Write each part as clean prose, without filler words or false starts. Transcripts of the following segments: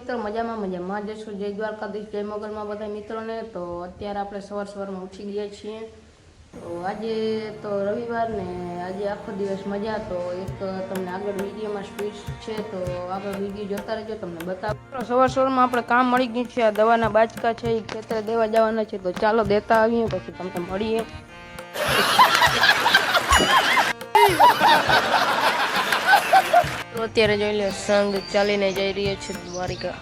મિત્રો મજામાં જશું જય દ્વારકાધીશ જય મોગલમાં બધા મિત્રોને। તો અત્યારે આપણે સવારમાં ઉઠી ગયા છીએ। તો આજે તો રવિવાર ને આજે આખો દિવસ મજા। તો એક તમને આગળ વિડીયોમાં સ્પીચ છે તો આગળ વિડીયો જોતા રહેજો, તમને બતાવો। સવારમાં આપણે કામ મળી ગયું છે। આ દવાના બાચકા છે એ ખેતરે દેવા જવાના છે, તો ચાલો દેતા આવીએ પછી તમને મળીએ। તો અત્યારે જોઈ લે સંઘ ચાલીને જઈ રહ્યો છે દ્વારિકા।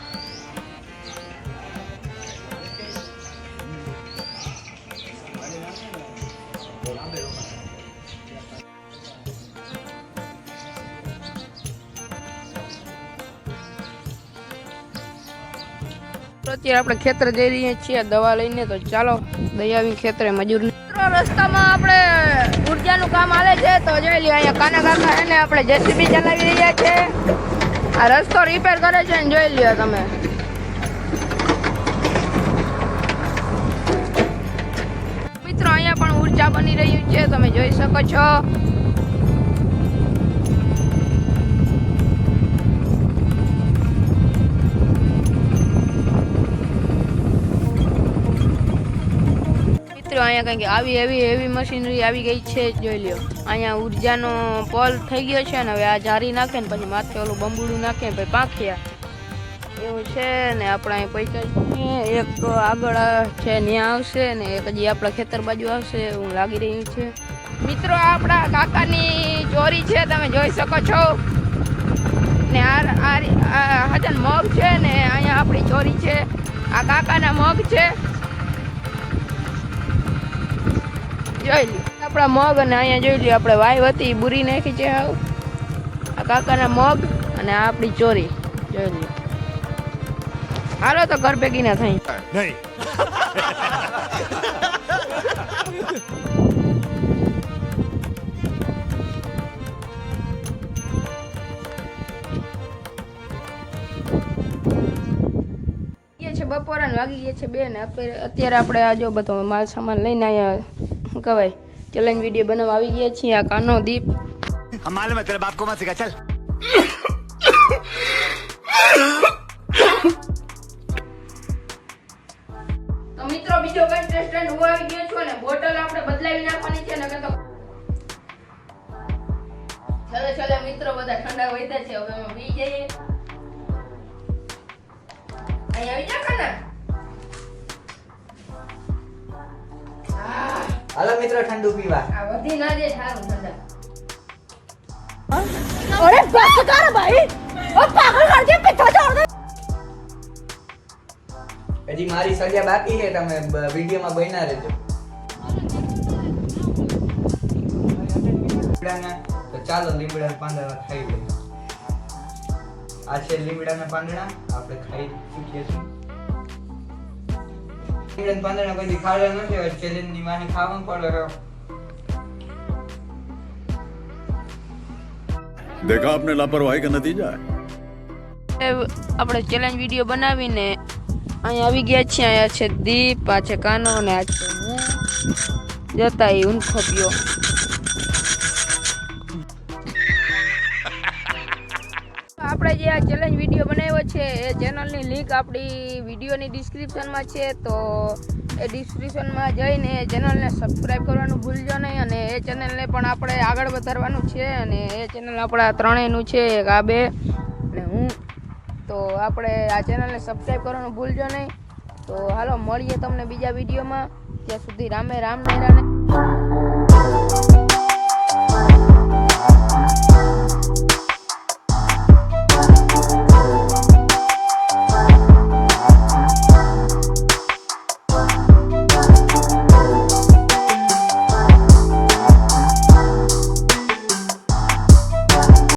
અત્યારે આપણે ખેતર જઈ રહ્યા છીએ દવા લઈને, તો ચાલો દઈ આવી ખેતરે મજૂર। રસ્તામાં આપણે ઉર્જાનું કામ હાલે છે, તો જોઈ લ્યો અહીંયા કાના કાકા એને આપણે જેસીબી ચલાવી રહ્યા છે। આ રસ્તો રિપેર કરે છે ને જોઈ લ્યો તમે। મિત્રો અહીંયા પણ ઉર્જા બની રહ્યું છે, તમે જોઈ શકો છો। અહીંયા કંઈક આવી એવી મશીનરી આવી ગઈ છે, જોઈ લ્યો। અહીંયા ઉર્જાનો પોલ થઈ ગયો છે ને હવે આ જારી નાખે ને પછી માથે ઓલું બંબુડું નાખે પછી પાંખિયા એવું છે ને। આપણે અહીં પૈસા એક આગળ છે ત્યાં આવશે ને એક હજી આપણા ખેતર બાજુ આવશે એવું લાગી રહ્યું છે। મિત્રો આપણા કાકાની ચોરી છે, તમે જોઈ શકો છો ને। આ હજન મગ છે ને અહીંયા આપણી ચોરી છે, આ કાકાના મગ છે જોઈ લ્યો। આપણા મગ અને અહીંયા જોઈ લ્યો આપણે વાય હતી બુરી નાખી છે। આ કાકાના મગ અને આ આપણી ચોરી જોઈ લ્યો। હાલો તો ઘર ભેગી ના થઈ નહીં। બપોરે વાગી ગયા છે 2 ને અત્યારે આપણે આ જો બધો માલ સામાન લઈને અહીંયા શું કહેવાય ચેલેન્જ વિડીયો બનાવવા આવી ગયા છીએ। આ કાનો દીપ માલूम है तेरे बाप को मत सिखा चल। તો મિત્રો બીજો કન્ટેસ્ટન્ટ હું આવી ગયો છું ને બોટલ આપણે બદલાવી નાખવાની છે ને તો ચાલો મિત્રો બધા ઠંડા વૈધા છે, હવે અમે પી જઈએ। અહીં આવી જા કાના। હાલો મિત્રો ઠંડુ પીવા। આ વધી ના દે સારું ઠંડા। अरे बस कर भाई, ओ पागल कर दिया पीछा छोड़ दे। હજી મારી સજા બાકી છે, તમે વિડિયોમાં બન્યા રહેજો। તો ચાલો લીમડાના પાંદડા ખાઈ લઈએ। આ છે લીમડાના પાંદડા, આપણે ખાઈ ચૂક્યા છીએ। લીમડાના પાંદડા કોઈ ખાવા નથી, હવે ચેલેન્જ ની માને ખાવાનું પડે। देखा आपने लापरवाही का नतीजा है। આપણે ચેલેન્જ વિડીયો બનાવીને અહીંયા આવી ગયા છીએ। અહીંયા છે દીપ, આ છે કાનો અને આ છે હું જતા એ ઊંઘો પીયો। આપણે જે આ ચેલેન્જ વિડીયો બનાવ્યો છે એ ચેનલની લિંક આપણી વિડીયોની ડિસ્ક્રિપ્શનમાં છે, તો એ ડિસ્ક્રિપ્શનમાં જઈને એ ચેનલને સબસ્ક્રાઈબ કરવાનું ભૂલજો નહીં। અને એ ચેનલને પણ આપણે આગળ વધારવાનું છે, અને એ ચેનલ આપણા ત્રણેયનું છે, એક આ 2 અને હું। તો આપણે આ ચેનલને સબસ્ક્રાઈબ કરવાનું ભૂલજો નહીં। તો હાલો મળીએ તમને બીજા વિડીયોમાં, ત્યાં સુધી રામે રામ ને રાને।